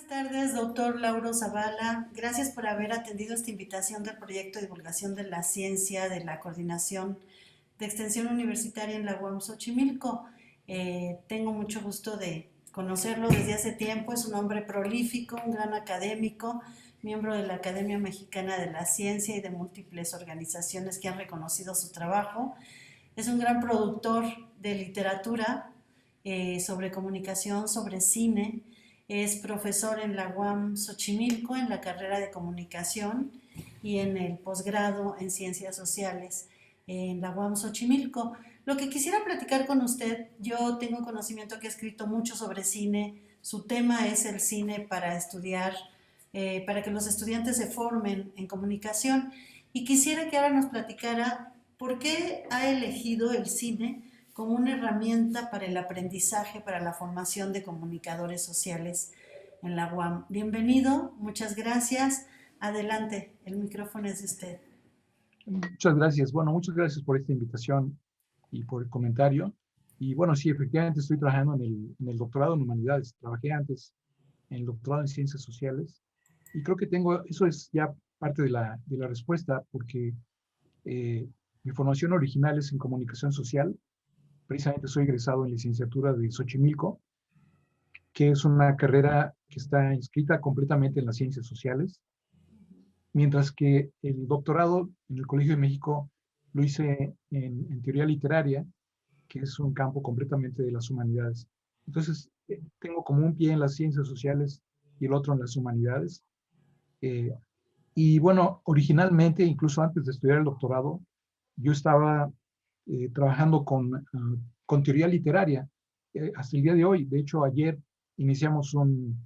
Buenas tardes, doctor Lauro Zavala. Gracias por haber atendido esta invitación del proyecto de divulgación de la ciencia de la Coordinación de Extensión Universitaria en la UAM Xochimilco. Tengo mucho gusto de conocerlo desde hace tiempo. Es un hombre prolífico, un gran académico, miembro de la Academia Mexicana de la Ciencia y de múltiples organizaciones que han reconocido su trabajo. Es un gran productor de literatura sobre comunicación, sobre cine. Es profesor en la UAM Xochimilco en la carrera de comunicación y en el posgrado en ciencias sociales en la UAM Xochimilco. Lo que quisiera platicar con usted, yo tengo conocimiento que ha escrito mucho sobre cine, su tema es el cine para estudiar, para que los estudiantes se formen en comunicación, y quisiera que ahora nos platicara por qué ha elegido el cine como una herramienta para el aprendizaje, para la formación de comunicadores sociales en la UAM. Bienvenido, muchas gracias. Adelante, el micrófono es de usted. Muchas gracias. Bueno, muchas gracias por esta invitación y por el comentario. Y bueno, sí, efectivamente estoy trabajando en el doctorado en humanidades. Trabajé antes en el doctorado en ciencias sociales y creo que eso es ya parte de la respuesta, porque mi formación original es en comunicación social. Precisamente soy egresado en licenciatura de Xochimilco, que es una carrera que está inscrita completamente en las ciencias sociales, mientras que el doctorado en el Colegio de México lo hice en teoría literaria, que es un campo completamente de las humanidades. Entonces, tengo como un pie en las ciencias sociales y el otro en las humanidades. Eh, y bueno, originalmente, incluso antes de estudiar el doctorado, yo estaba trabajando con teoría literaria hasta el día de hoy. De hecho, ayer iniciamos un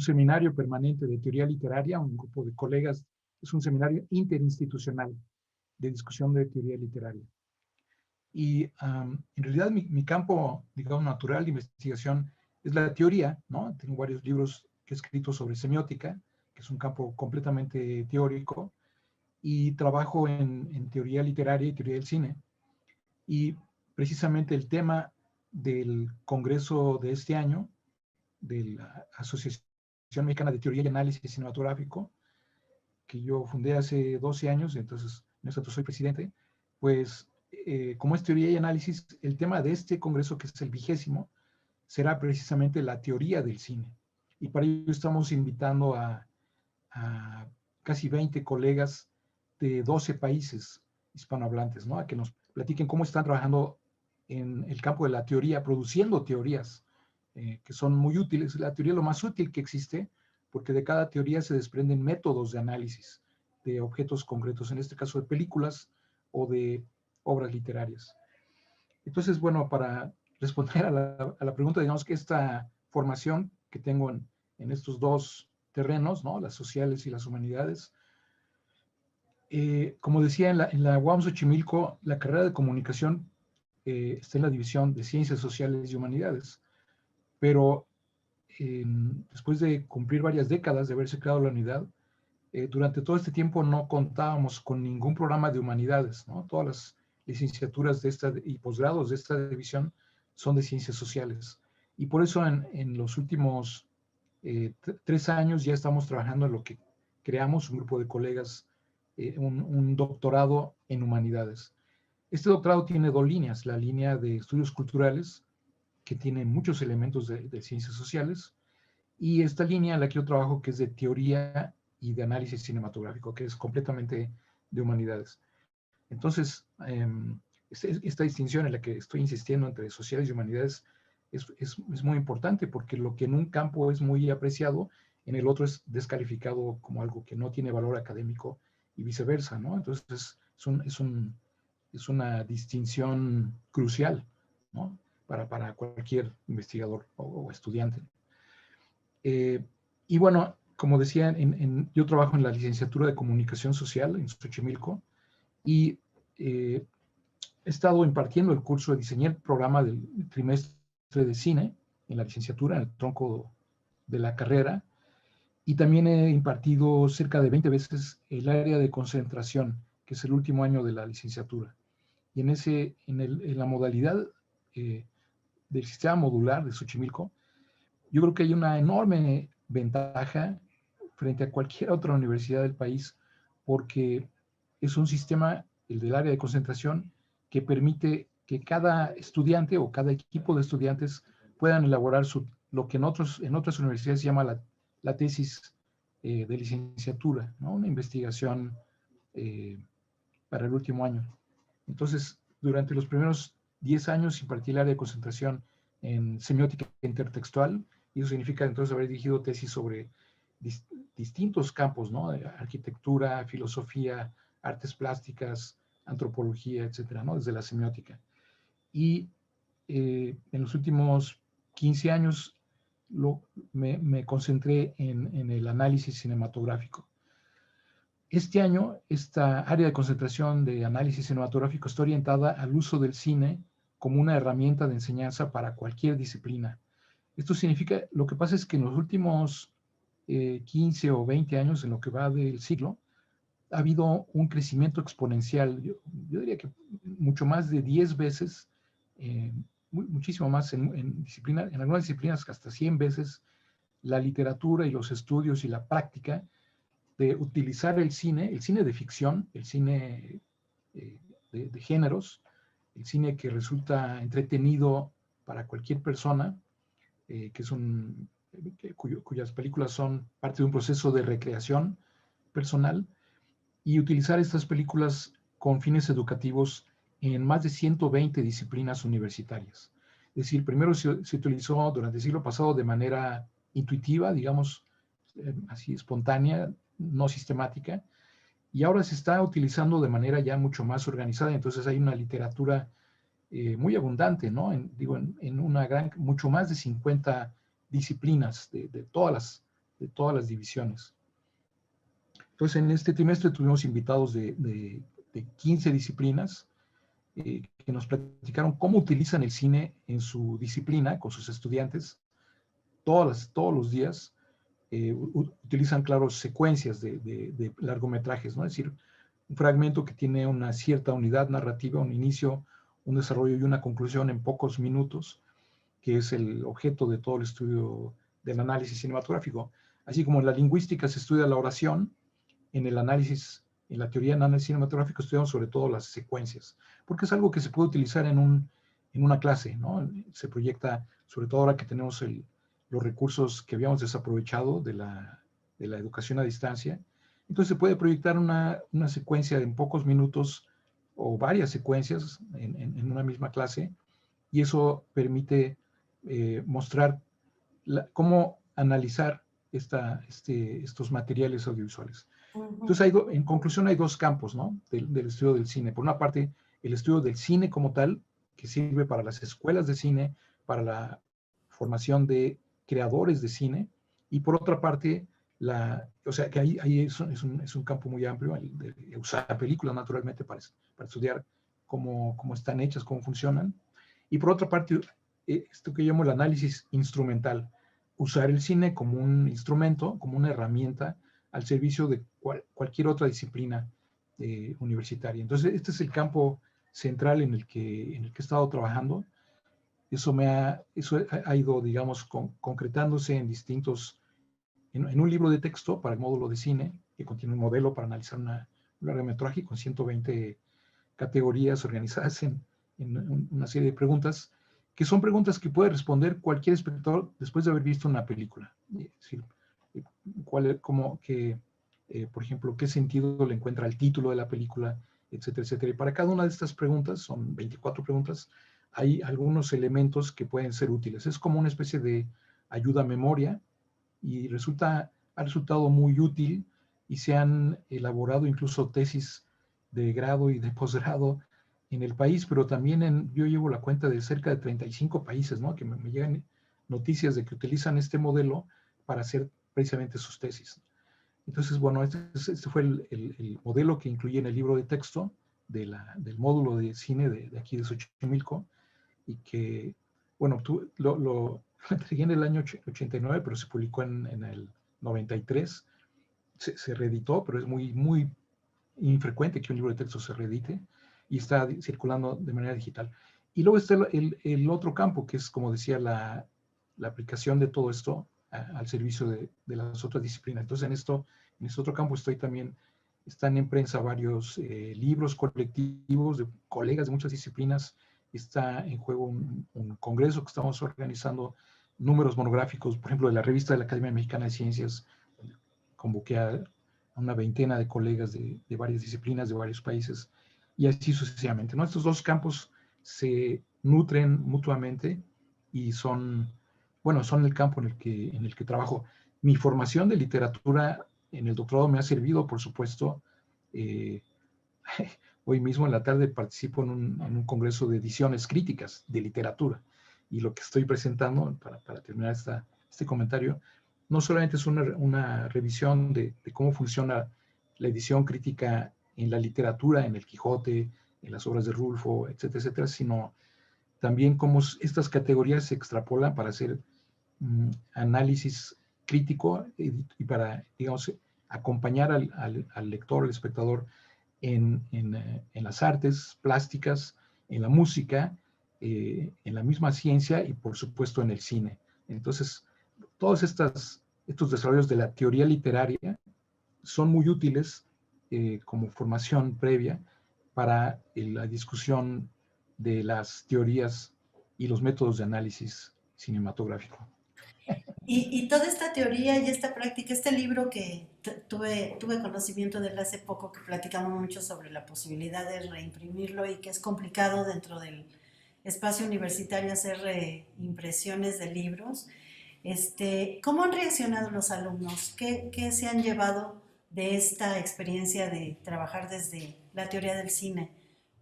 seminario permanente de teoría literaria, un grupo de colegas. Es un seminario interinstitucional de discusión de teoría literaria. Y en realidad mi campo, digamos, natural de investigación es la teoría, ¿no? Tengo varios libros que he escrito sobre semiótica, que es un campo completamente teórico, y trabajo en teoría literaria y teoría del cine. Y precisamente el tema del congreso de este año, de la Asociación Mexicana de Teoría y Análisis Cinematográfico, que yo fundé hace 12 años, entonces en eso soy presidente, pues como es teoría y análisis, el tema de este congreso, que es el 20º, será precisamente la teoría del cine. Y para ello estamos invitando a casi 20 colegas de 12 países hispanohablantes, ¿no? A que nos platiquen cómo están trabajando en el campo de la teoría, produciendo teorías que son muy útiles. La teoría es lo más útil que existe, porque de cada teoría se desprenden métodos de análisis de objetos concretos, en este caso de películas o de obras literarias. Entonces, bueno, para responder a la pregunta, digamos que esta formación que tengo en estos dos terrenos, ¿no? Las sociales y las humanidades, como decía, en la UAM Xochimilco, la carrera de comunicación está en la división de ciencias sociales y humanidades, pero después de cumplir varias décadas de haberse creado la unidad, durante todo este tiempo no contábamos con ningún programa de humanidades, ¿no? Todas las licenciaturas de esta y posgrados de esta división son de ciencias sociales. Y por eso en los últimos 3 años ya estamos trabajando en lo que creamos, un grupo de colegas, un doctorado en humanidades. Este doctorado tiene 2 líneas, la línea de estudios culturales, que tiene muchos elementos de ciencias sociales, y esta línea en la que yo trabajo, que es de teoría y de análisis cinematográfico, que es completamente de humanidades. Entonces, esta distinción en la que estoy insistiendo entre sociales y humanidades es muy importante, porque lo que en un campo es muy apreciado, en el otro es descalificado como algo que no tiene valor académico y viceversa, ¿no? Entonces, es una distinción crucial, ¿no? Para cualquier investigador o estudiante. Y bueno, como decía, yo trabajo en la licenciatura de Comunicación Social en Xochimilco, y he estado impartiendo el curso de diseñar el programa del trimestre de cine en la licenciatura, en el tronco de la carrera, y también he impartido cerca de 20 veces el área de concentración, que es el último año de la licenciatura. Y en la modalidad del sistema modular de Xochimilco, yo creo que hay una enorme ventaja frente a cualquier otra universidad del país, porque es un sistema, el del área de concentración, que permite que cada estudiante o cada equipo de estudiantes puedan elaborar lo que en otras universidades se llama la tesis de licenciatura, ¿no? Una investigación eh, para el último año. Entonces, durante los primeros 10 años impartí el área de concentración en semiótica intertextual, y eso significa entonces haber dirigido tesis sobre distintos campos, ¿no? Arquitectura, filosofía, artes plásticas, antropología, etcétera, ¿no? Desde la semiótica. Y en los últimos 15 años me concentré en el análisis cinematográfico. Este año, esta área de concentración de análisis cinematográfico está orientada al uso del cine como una herramienta de enseñanza para cualquier disciplina. Esto significa, lo que pasa es que en los últimos 15 o 20 años, en lo que va del siglo, ha habido un crecimiento exponencial. Yo diría que mucho más de 10 veces, muchísimo más en algunas disciplinas hasta 100 veces, la literatura y los estudios y la práctica de utilizar el cine de ficción, el cine de géneros, el cine que resulta entretenido para cualquier persona, que es cuyas películas son parte de un proceso de recreación personal, y utilizar estas películas con fines educativos en más de 120 disciplinas universitarias. Es decir, primero se utilizó durante el siglo pasado de manera intuitiva, digamos, así espontánea, no sistemática, y ahora se está utilizando de manera ya mucho más organizada. Entonces hay una literatura muy abundante, ¿no? En una mucho más de 50 disciplinas de todas las divisiones. Entonces, en este trimestre tuvimos invitados de 15 disciplinas que nos platicaron cómo utilizan el cine en su disciplina con sus estudiantes todos los días. Utilizan, claro, secuencias de largometrajes, ¿no? Es decir, un fragmento que tiene una cierta unidad narrativa, un inicio, un desarrollo y una conclusión en pocos minutos, que es el objeto de todo el estudio del análisis cinematográfico. Así como en la lingüística se estudia la oración, en el análisis, en la teoría del análisis cinematográfico estudiamos sobre todo las secuencias, porque es algo que se puede utilizar en una clase, ¿no? Se proyecta, sobre todo ahora que tenemos los recursos que habíamos desaprovechado de la educación a distancia. Entonces se puede proyectar una secuencia en pocos minutos o varias secuencias en una misma clase, y eso permite mostrar cómo analizar estos materiales audiovisuales. Entonces, en conclusión, hay dos campos, ¿no? Del estudio del cine. Por una parte, el estudio del cine como tal, que sirve para las escuelas de cine, para la formación de creadores de cine, y por otra parte, o sea, que ahí es un campo muy amplio, de usar películas naturalmente para estudiar cómo están hechas, cómo funcionan. Y por otra parte, esto que llamo el análisis instrumental, usar el cine como un instrumento, como una herramienta al servicio de cualquier otra disciplina universitaria. Entonces, este es el campo central en el que he estado trabajando. Eso ha ido, digamos, concretándose en un libro de texto para el módulo de cine, que contiene un modelo para analizar un largometraje con 120 categorías organizadas en una serie de preguntas, que son preguntas que puede responder cualquier espectador después de haber visto una película. Es decir, por ejemplo, qué sentido le encuentra el título de la película, etcétera, etcétera. Y para cada una de estas preguntas, son 24 preguntas, hay algunos elementos que pueden ser útiles. Es como una especie de ayuda a memoria, y ha resultado muy útil, y se han elaborado incluso tesis de grado y de posgrado en el país, pero también yo llevo la cuenta de cerca de 35 países, ¿no? Que me llegan noticias de que utilizan este modelo para hacer precisamente sus tesis. Entonces, bueno, este fue el modelo que incluye en el libro de texto del módulo de cine de aquí de Xochimilco, y que, bueno, lo entregué en el año 89, pero se publicó en el 93. Se reeditó, pero es muy, muy infrecuente que un libro de texto se reedite, y está circulando de manera digital. Y luego está el otro campo, que es, como decía, la aplicación de todo esto al servicio de las otras disciplinas. Entonces, en este otro campo están en prensa varios libros colectivos de colegas de muchas disciplinas. Está en juego un congreso que estamos organizando, números monográficos, por ejemplo, de la revista de la Academia Mexicana de Ciencias. Convoqué a una veintena de colegas de varias disciplinas, de varios países, y así sucesivamente, ¿no? Estos dos campos se nutren mutuamente y son el campo en el que trabajo. Mi formación de literatura en el doctorado me ha servido, por supuesto. eh, Hoy mismo en la tarde participo en un congreso de ediciones críticas de literatura, y lo que estoy presentando, para terminar este comentario, no solamente es una revisión de cómo funciona la edición crítica en la literatura, en el Quijote, en las obras de Rulfo, etcétera, etcétera, sino también cómo estas categorías se extrapolan para hacer análisis crítico y para, digamos, acompañar al lector, al espectador, en las artes plásticas, en la música, en la misma ciencia y, por supuesto, en el cine. Entonces, todos estos desarrollos de la teoría literaria son muy útiles como formación previa para la discusión de las teorías y los métodos de análisis cinematográfico. Y toda esta teoría y esta práctica, este libro que tuve conocimiento de él hace poco, que platicamos mucho sobre la posibilidad de reimprimirlo y que es complicado dentro del espacio universitario hacer impresiones de libros. ¿Cómo han reaccionado los alumnos? ¿Qué se han llevado de esta experiencia de trabajar desde la teoría del cine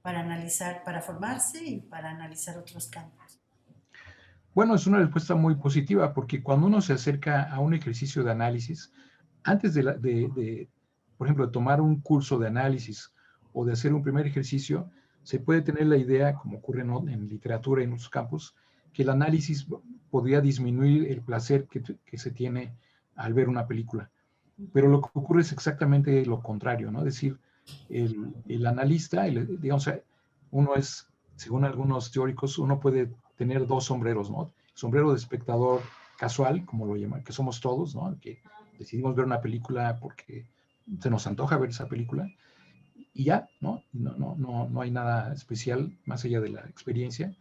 para analizar, para formarse y para analizar otros campos? Bueno, es una respuesta muy positiva, porque cuando uno se acerca a un ejercicio de análisis, antes por ejemplo, de tomar un curso de análisis o de hacer un primer ejercicio, se puede tener la idea, como ocurre en literatura y en otros campos, que el análisis podría disminuir el placer que se tiene al ver una película. Pero lo que ocurre es exactamente lo contrario, ¿no? Es decir, el analista, digamos, uno es, según algunos teóricos, uno puede tener dos sombreros, ¿no? Sombrero de espectador casual, como lo llaman, que somos todos, ¿no? Que decidimos ver una película porque se nos antoja ver esa película y ya, ¿no? No hay nada especial más allá de la experiencia.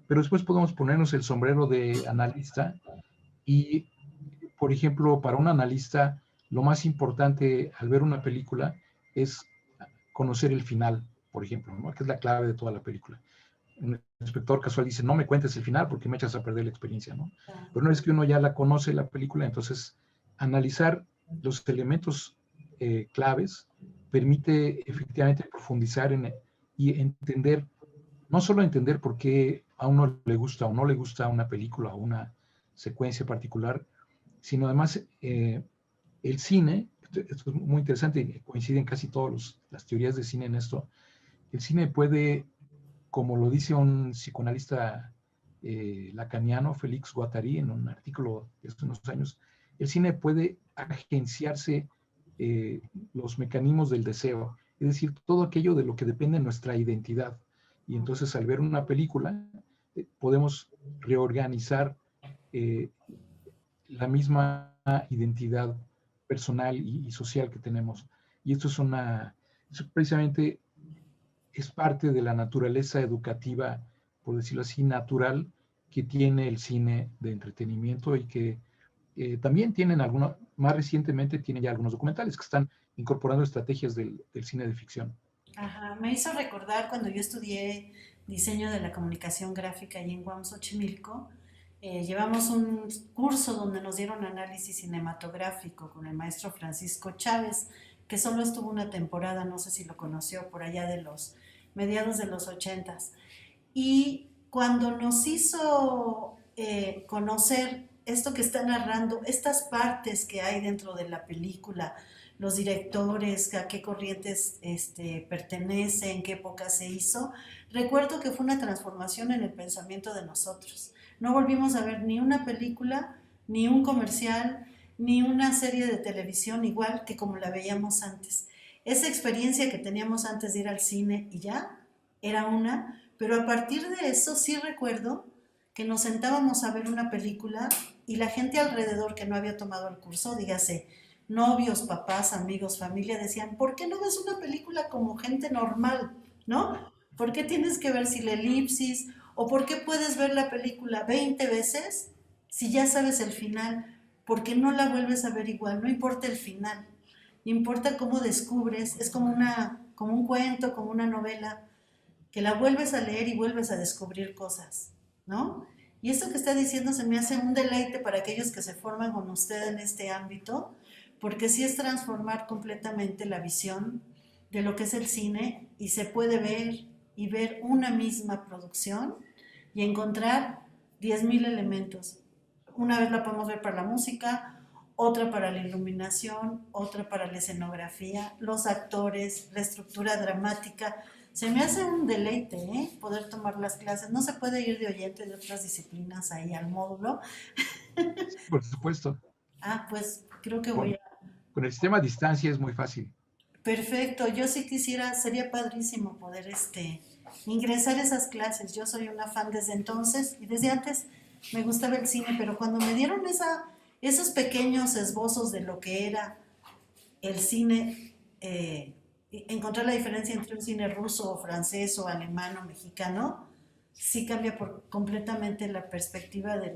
Pero después podemos ponernos el sombrero de analista y, por ejemplo, para un analista, lo más importante al ver una película es conocer el final, por ejemplo, ¿no? Que es la clave de toda la película. Un espectador casual dice, no me cuentes el final porque me echas a perder la experiencia, ¿no? Pero una vez que uno ya la conoce, la película, entonces analizar los elementos claves permite efectivamente profundizar y entender, no solo entender por qué a uno le gusta o no le gusta una película o una secuencia particular, sino además el cine. Esto es muy interesante, coinciden casi todas las teorías de cine en esto. El cine puede, como lo dice un psicoanalista lacaniano, Félix Guattari, en un artículo de hace unos años, el cine puede agenciarse eh, los mecanismos del deseo, es decir, todo aquello de lo que depende nuestra identidad. Y entonces, al ver una película, podemos reorganizar eh, la misma identidad personal y social que tenemos. Y esto precisamente es parte de la naturaleza educativa, por decirlo así, natural, que tiene el cine de entretenimiento, y que también tienen más recientemente tienen ya algunos documentales que están incorporando estrategias del cine de ficción. Ajá, me hizo recordar cuando yo estudié diseño de la comunicación gráfica allí en UAM Xochimilco. Llevamos un curso donde nos dieron análisis cinematográfico con el maestro Francisco Chávez, que solo estuvo una temporada, no sé si lo conoció, por allá de los mediados de los ochentas. Y cuando nos hizo conocer esto que está narrando, estas partes que hay dentro de la película, los directores, a qué corrientes pertenece, en qué época se hizo, recuerdo que fue una transformación en el pensamiento de nosotros. No volvimos a ver ni una película, ni un comercial, ni una serie de televisión igual que como la veíamos antes. Esa experiencia que teníamos antes de ir al cine y ya era una, pero a partir de eso sí recuerdo que nos sentábamos a ver una película y la gente alrededor que no había tomado el curso, dígase, novios, papás, amigos, familia, decían, ¿por qué no ves una película como gente normal? ¿No? ¿Por qué tienes que ver si la elipsis? ¿O por qué puedes ver la película 20 veces si ya sabes el final? ¿Por qué no la vuelves a ver igual? No importa el final, importa cómo descubres, es como un cuento, como una novela, que la vuelves a leer y vuelves a descubrir cosas, ¿no? Y esto que está diciendo se me hace un deleite para aquellos que se forman con usted en este ámbito, porque sí es transformar completamente la visión de lo que es el cine y se puede ver y ver una misma producción y encontrar 10.000 elementos. Una vez la podemos ver para la música, otra para la iluminación, otra para la escenografía, los actores, la estructura dramática. Se me hace un deleite, ¿eh? Poder tomar las clases. No se puede ir de oyente de otras disciplinas ahí al módulo. Por supuesto. Ah, pues creo que voy Con, a... con el sistema a distancia es muy fácil. Perfecto, yo sí quisiera, sería padrísimo poder ingresar a esas clases. Yo soy una fan desde entonces y desde antes me gustaba el cine, pero cuando me dieron esos pequeños esbozos de lo que era el cine, encontrar la diferencia entre un cine ruso o francés o alemán o mexicano, sí cambia completamente la perspectiva de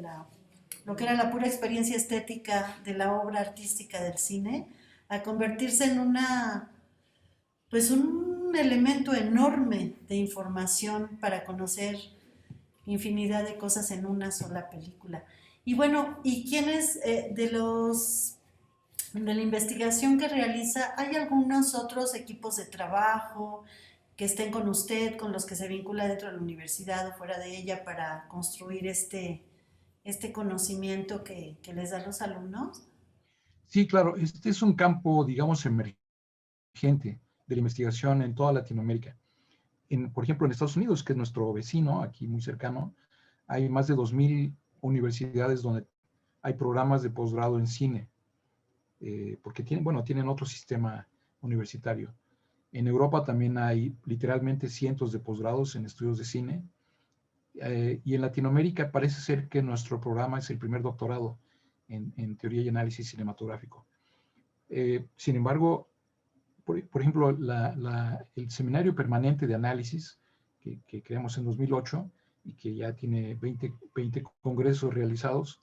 lo que era la pura experiencia estética de la obra artística del cine, a convertirse en pues un elemento enorme de información para conocer infinidad de cosas en una sola película. Y bueno, ¿y quiénes de la investigación que realiza, hay algunos otros equipos de trabajo que estén con usted, con los que se vincula dentro de la universidad o fuera de ella para construir este conocimiento que les da a los alumnos? Sí, claro, este es un campo, digamos, emergente de la investigación en toda Latinoamérica. Por ejemplo, en Estados Unidos, que es nuestro vecino, aquí muy cercano, hay más de 2.000 universidades donde hay programas de posgrado en cine, porque tienen otro sistema universitario. En Europa también hay literalmente cientos de posgrados en estudios de cine. Y en Latinoamérica parece ser que nuestro programa es el primer doctorado en teoría y análisis cinematográfico. Sin embargo, por ejemplo, el seminario permanente de análisis que creamos en 2008 y que ya tiene 20 congresos realizados,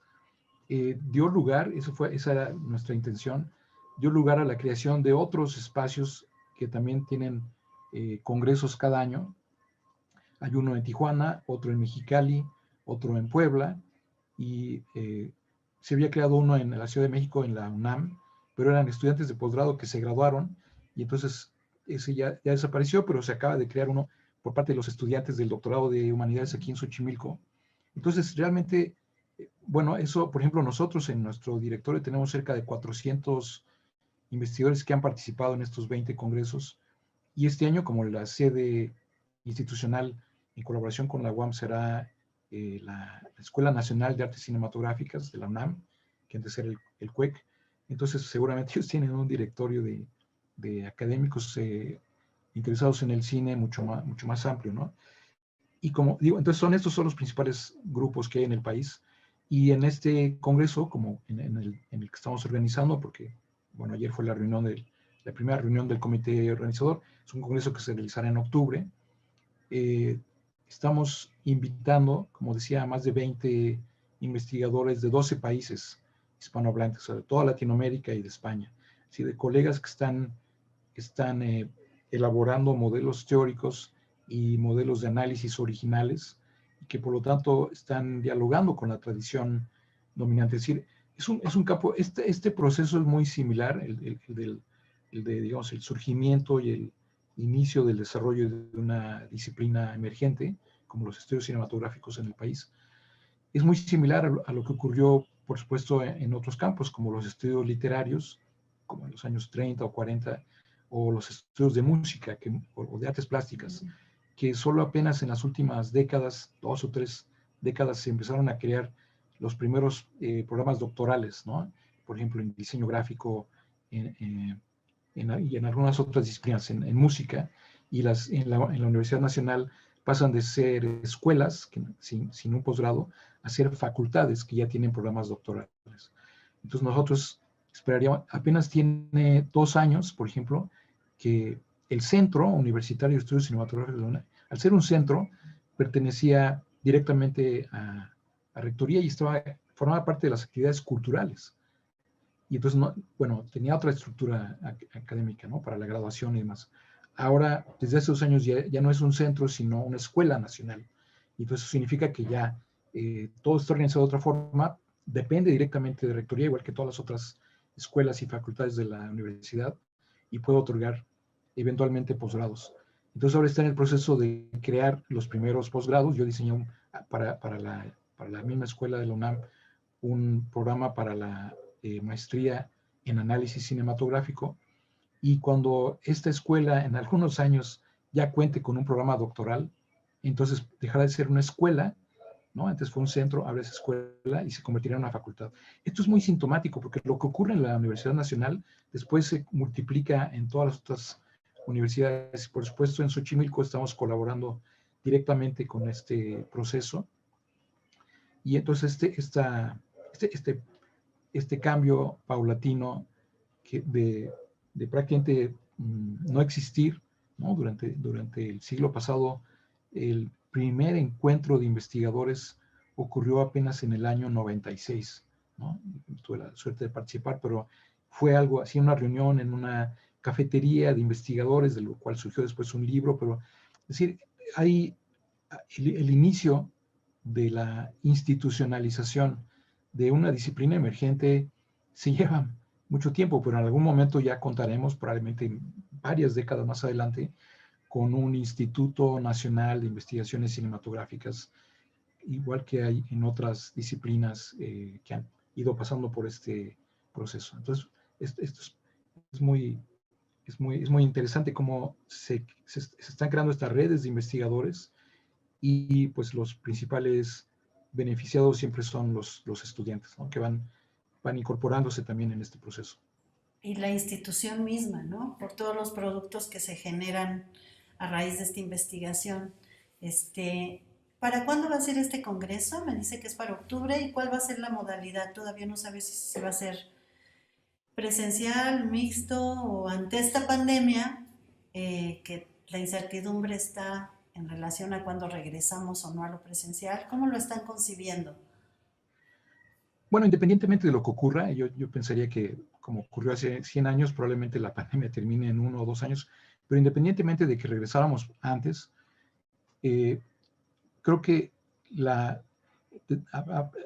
dio lugar, esa era nuestra intención, dio lugar a la creación de otros espacios que también tienen congresos cada año. Hay uno en Tijuana, otro en Mexicali, otro en Puebla, y se había creado uno en la Ciudad de México, en la UNAM, pero eran estudiantes de posgrado que se graduaron, y entonces ese ya desapareció, pero se acaba de crear uno por parte de los estudiantes del doctorado de humanidades aquí en Xochimilco. Entonces, realmente, bueno, eso, por ejemplo, nosotros en nuestro directorio tenemos cerca de 400 investigadores que han participado en estos 20 congresos, y este año, como la sede institucional en colaboración con la UAM será la Escuela Nacional de Artes Cinematográficas de la UNAM, que antes era el CUEC, entonces seguramente ellos tienen un directorio de académicos interesados en el cine mucho más amplio, ¿no? Y como digo, entonces estos son los principales grupos que hay en el país. Y en este congreso, como en el que estamos organizando, porque, bueno, ayer fue la primera reunión del comité organizador, es un congreso que se realizará en octubre. Estamos invitando, como decía, a más de 20 investigadores de 12 países hispanohablantes, de toda Latinoamérica y de España, así de colegas que están elaborando modelos teóricos y modelos de análisis originales, y que por lo tanto están dialogando con la tradición dominante. Es decir, es un campo, este proceso es muy similar, digamos, el surgimiento y el inicio del desarrollo de una disciplina emergente, como los estudios cinematográficos en el país. Es muy similar a lo que ocurrió, por supuesto, en otros campos, como los estudios literarios, como en los años 30 o 40, o los estudios de música o de artes plásticas, que solo apenas en las últimas décadas, 2 o 3 décadas, se empezaron a crear los primeros programas doctorales, ¿no? Por ejemplo, en diseño gráfico y en algunas otras disciplinas, en música, y en la Universidad Nacional pasan de ser escuelas sin un posgrado a ser facultades que ya tienen programas doctorales. Entonces nosotros esperaríamos, apenas tiene 2 años, por ejemplo, que el Centro Universitario de Estudios Cinematográficos de la UNAM, al ser un centro, pertenecía directamente a Rectoría y formaba parte de las actividades culturales. Y entonces, bueno, tenía otra estructura académica, ¿no? Para la graduación y demás. Ahora, desde hace 2 años ya no es un centro, sino una escuela nacional. Y entonces eso significa que ya todo está organizado de otra forma, depende directamente de Rectoría, igual que todas las otras escuelas y facultades de la universidad, y puede otorgar eventualmente posgrados. Entonces ahora está en el proceso de crear los primeros posgrados. Yo diseñé para la misma escuela de la UNAM un programa para la maestría en análisis cinematográfico, y cuando esta escuela en algunos años ya cuente con un programa doctoral, entonces dejará de ser una escuela, ¿no? Antes fue un centro, ahora es escuela y se convertirá en una facultad. Esto es muy sintomático porque lo que ocurre en la Universidad Nacional después se multiplica en todas las otras universidades. Por supuesto, en Xochimilco estamos colaborando directamente con este proceso, y entonces este cambio paulatino de prácticamente no existir, ¿no? Durante el siglo pasado, el primer encuentro de investigadores ocurrió apenas en el año 96, ¿no? Tuve la suerte de participar, pero fue algo así, una reunión en una cafetería de investigadores, de lo cual surgió después un libro, pero es decir, hay el inicio de la institucionalización de una disciplina emergente se lleva mucho tiempo, pero en algún momento ya contaremos, probablemente varias décadas más adelante, con un Instituto Nacional de Investigaciones Cinematográficas, igual que hay en otras disciplinas que han ido pasando por este proceso. Entonces, esto es muy interesante cómo se están creando estas redes de investigadores, y pues los principales beneficiados siempre son los estudiantes, ¿no? Que van incorporándose también en este proceso. Y la institución misma, ¿no? Por todos los productos que se generan a raíz de esta investigación. Este, ¿Para cuándo va a ser este congreso? Me dice que es para octubre. ¿Y cuál va a ser la modalidad? Todavía no sabe si se va a hacer presencial, mixto o ante esta pandemia, que la incertidumbre está en relación a cuándo regresamos o no a lo presencial. ¿Cómo lo están concibiendo? Bueno, independientemente de lo que ocurra, yo pensaría que como ocurrió hace 100 años, probablemente la pandemia termine en 1 o 2 años, pero independientemente de que regresáramos antes, eh, creo que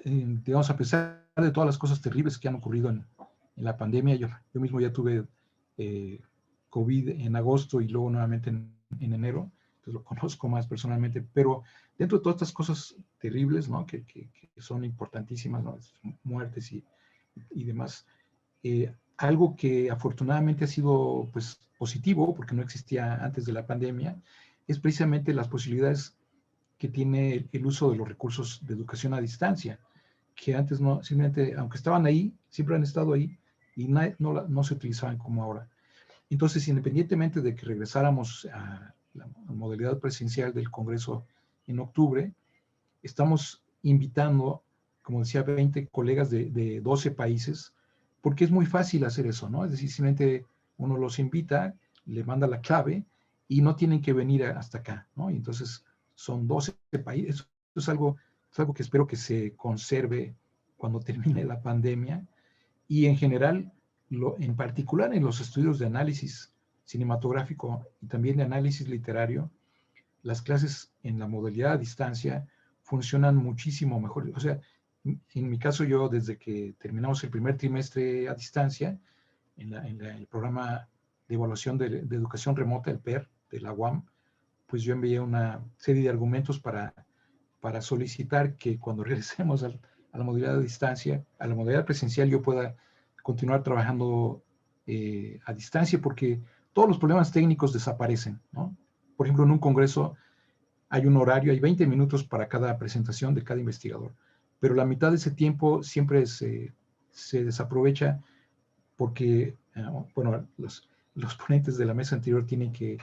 digamos, a pesar de todas las cosas terribles que han ocurrido en la pandemia, yo mismo ya tuve COVID en agosto y luego nuevamente en enero, entonces lo conozco más personalmente, pero dentro de todas estas cosas terribles, ¿no? que son importantísimas, ¿no? Muertes y demás, algo que afortunadamente ha sido pues, positivo, porque no existía antes de la pandemia, es precisamente las posibilidades que tiene el uso de los recursos de educación a distancia, que antes no, simplemente, aunque estaban ahí, siempre han estado ahí y no se utilizaban como ahora. Entonces, independientemente de que regresáramos a la modalidad presencial del Congreso en octubre, estamos invitando, como decía, 20 colegas de 12 países, porque es muy fácil hacer eso, ¿no? Es decir, simplemente uno los invita, le manda la clave y no tienen que venir hasta acá, ¿no? Y entonces son 12 países. Eso es algo que espero que se conserve cuando termine la pandemia, y en general, en particular en los estudios de análisis cinematográfico y también de análisis literario, las clases en la modalidad a distancia funcionan muchísimo mejor. O sea, en mi caso yo desde que terminamos el primer trimestre a distancia, en el programa de evaluación de educación remota, el PER, de la UAM, pues yo envié una serie de argumentos para solicitar que cuando regresemos a la modalidad a distancia, a la modalidad presencial, yo pueda continuar trabajando a distancia, porque todos los problemas técnicos desaparecen, ¿no? Por ejemplo, en un congreso hay un horario, hay 20 minutos para cada presentación de cada investigador, pero la mitad de ese tiempo siempre se desaprovecha porque, bueno, los ponentes de la mesa anterior tienen que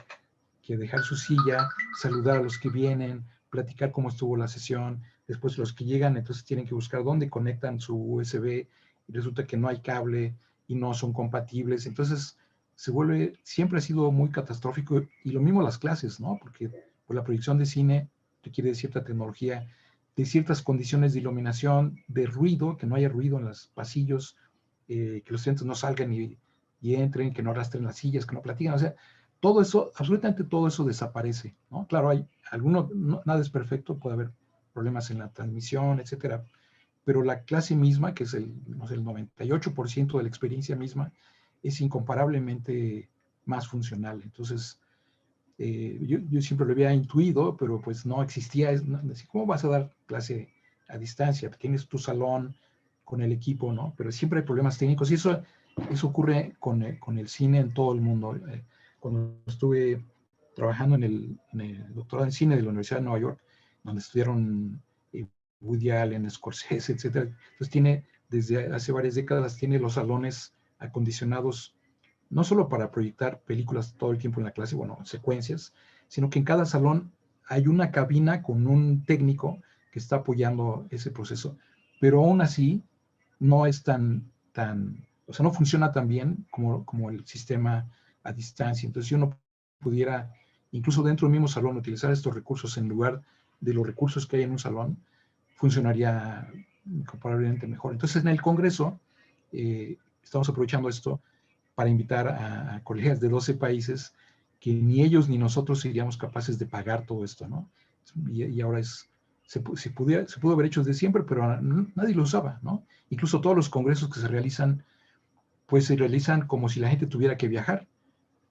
que dejar su silla, saludar a los que vienen, platicar cómo estuvo la sesión. Después los que llegan, entonces tienen que buscar dónde conectan su USB y resulta que no hay cable y no son compatibles. Entonces se vuelve, siempre ha sido muy catastrófico, y lo mismo las clases, ¿no? Porque pues, la proyección de cine requiere de cierta tecnología, de ciertas condiciones de iluminación, de ruido, que no haya ruido en los pasillos, que los estudiantes no salgan y entren, que no arrastren las sillas, que no platican. O sea, todo eso, absolutamente todo eso desaparece, ¿no? Claro, hay algunos, no, nada es perfecto, puede haber problemas en la transmisión, etcétera, pero la clase misma, que es no sé, el 98% de la experiencia misma, es incomparablemente más funcional. Entonces, yo siempre lo había intuido, pero pues no existía. ¿Cómo vas a dar clase a distancia? Tienes tu salón con el equipo, ¿no? Pero siempre hay problemas técnicos y eso ocurre con el cine en todo el mundo. Cuando estuve trabajando en el doctorado en cine de la Universidad de Nueva York, donde estudiaron Woody Allen, Scorsese, etcétera. Entonces desde hace varias décadas, tiene los salones acondicionados no solo para proyectar películas todo el tiempo en la clase, bueno, secuencias, sino que en cada salón hay una cabina con un técnico que está apoyando ese proceso, pero aún así no es o sea, no funciona tan bien como el sistema a distancia. Entonces, si uno pudiera, incluso dentro del mismo salón, utilizar estos recursos en lugar de los recursos que hay en un salón, funcionaría comparablemente mejor. Entonces, en el Congreso, estamos aprovechando esto para invitar a colegas de 12 países que ni ellos ni nosotros seríamos capaces de pagar todo esto, ¿no? Y ahora se pudo haber hecho desde siempre, pero nadie lo usaba, ¿no? Incluso todos los congresos que se realizan, pues se realizan como si la gente tuviera que viajar.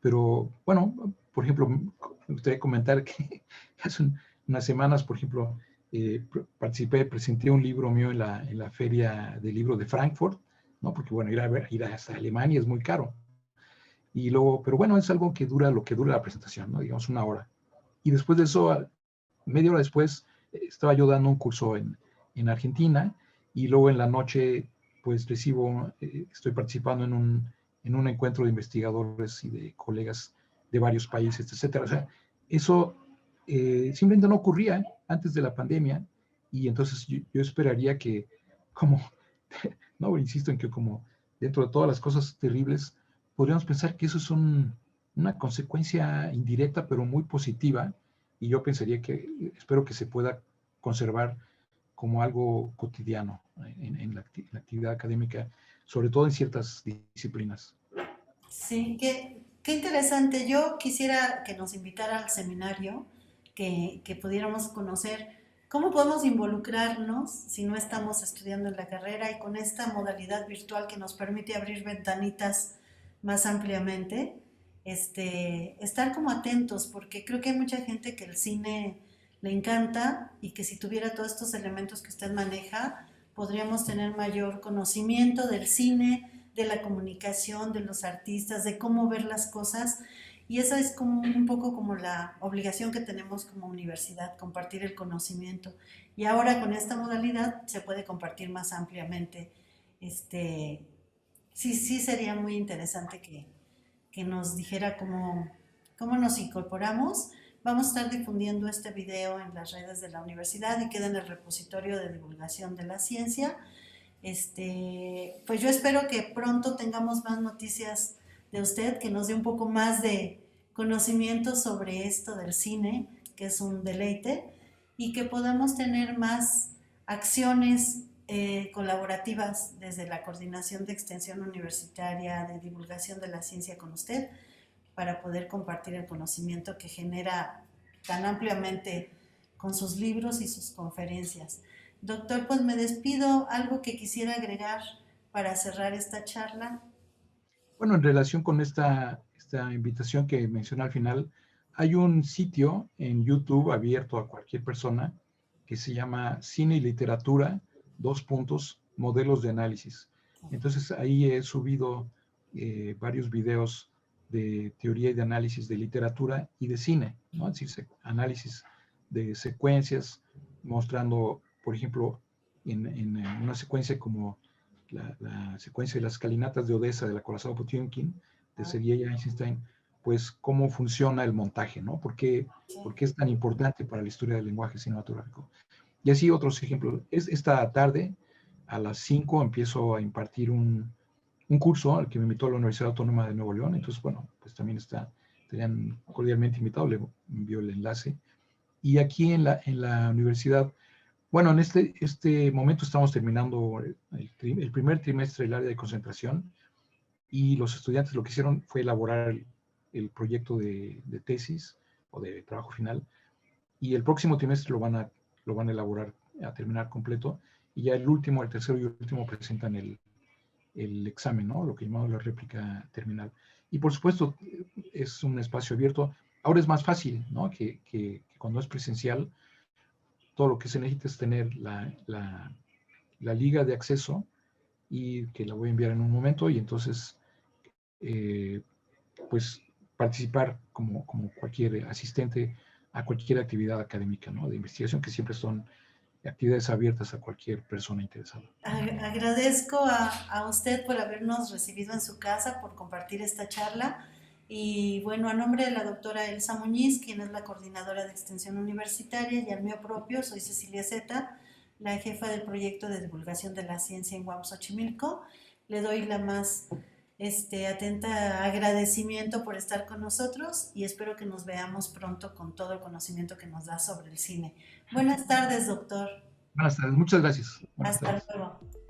Pero, bueno, por ejemplo, me gustaría comentar que hace unas semanas, por ejemplo, presenté un libro mío en la Feria del Libro de Frankfurt, ¿no? Porque, bueno, ir hasta Alemania es muy caro. Y luego, pero bueno, es algo que dura lo que dura la presentación, ¿no? Digamos 1 hora. Y después de eso, media hora después, estaba yo dando un curso en Argentina, y luego en la noche, pues estoy participando en un encuentro de investigadores y de colegas de varios países, etcétera. O sea, eso simplemente no ocurría antes de la pandemia, y entonces yo esperaría que, como, no, insisto en que como dentro de todas las cosas terribles, podríamos pensar que eso es una consecuencia indirecta, pero muy positiva, y yo pensaría espero que se pueda conservar como algo cotidiano en la actividad académica, sobre todo en ciertas disciplinas. Sí, qué interesante. Yo quisiera que nos invitara al seminario, que pudiéramos conocer cómo podemos involucrarnos si no estamos estudiando en la carrera y con esta modalidad virtual que nos permite abrir ventanitas más ampliamente, estar como atentos, porque creo que hay mucha gente que el cine le encanta y que si tuviera todos estos elementos que usted maneja, podríamos tener mayor conocimiento del cine, de la comunicación, de los artistas, de cómo ver las cosas. Y esa es como un poco como la obligación que tenemos como universidad, compartir el conocimiento. Y ahora con esta modalidad se puede compartir más ampliamente. Sí sería muy interesante que nos dijera cómo nos incorporamos. Vamos a estar difundiendo este video en las redes de la universidad y queda en el repositorio de divulgación de la ciencia. Pues yo espero que pronto tengamos más noticias de usted, que nos dé un poco más de conocimiento sobre esto del cine, que es un deleite, y que podamos tener más acciones colaborativas desde la Coordinación de Extensión Universitaria de Divulgación de la Ciencia con usted, para poder compartir el conocimiento que genera tan ampliamente con sus libros y sus conferencias. Doctor, pues me despido. ¿Algo que quisiera agregar para cerrar esta charla? Bueno, en relación con esta invitación que mencioné al final, hay un sitio en YouTube abierto a cualquier persona que se llama Cine y Literatura, modelos de análisis. Entonces ahí he subido varios videos de teoría y de análisis de literatura y de cine, ¿no? Es decir, análisis de secuencias, mostrando, por ejemplo, en una secuencia como la secuencia de las escalinatas de Odessa del acorazado Potiomkin, de Sergei Eisenstein, pues cómo funciona el montaje, ¿no? ¿Por qué es tan importante para la historia del lenguaje cinematográfico? Y así otros ejemplos. Esta tarde, a las 5, empiezo a impartir un curso al que me invitó la Universidad Autónoma de Nuevo León. Entonces, bueno, pues también estarían cordialmente invitados, le envío el enlace. Y aquí en la universidad, bueno, en este momento estamos terminando el primer trimestre del área de concentración y los estudiantes lo que hicieron fue elaborar el proyecto de tesis o de trabajo final y el próximo trimestre lo van a elaborar, a terminar completo y ya el tercero y último presentan el examen, ¿no? Lo que llamamos la réplica terminal. Y por supuesto, es un espacio abierto. Ahora es más fácil, ¿no? Que cuando es presencial, todo lo que se necesita es tener la liga de acceso y que la voy a enviar en un momento y entonces, eh, pues, participar como cualquier asistente a cualquier actividad académica, ¿no? De investigación, que siempre son actividades abiertas a cualquier persona interesada. Agradezco a usted por habernos recibido en su casa, por compartir esta charla. Y bueno, a nombre de la doctora Elsa Muñiz, quien es la coordinadora de extensión universitaria, y al mío propio, soy Cecilia Zeta, la jefa del proyecto de divulgación de la ciencia en UAM Xochimilco. Le doy la más atenta agradecimiento por estar con nosotros y espero que nos veamos pronto con todo el conocimiento que nos da sobre el cine. Buenas tardes, doctor. Buenas tardes, muchas gracias. Buenas Hasta tardes. luego.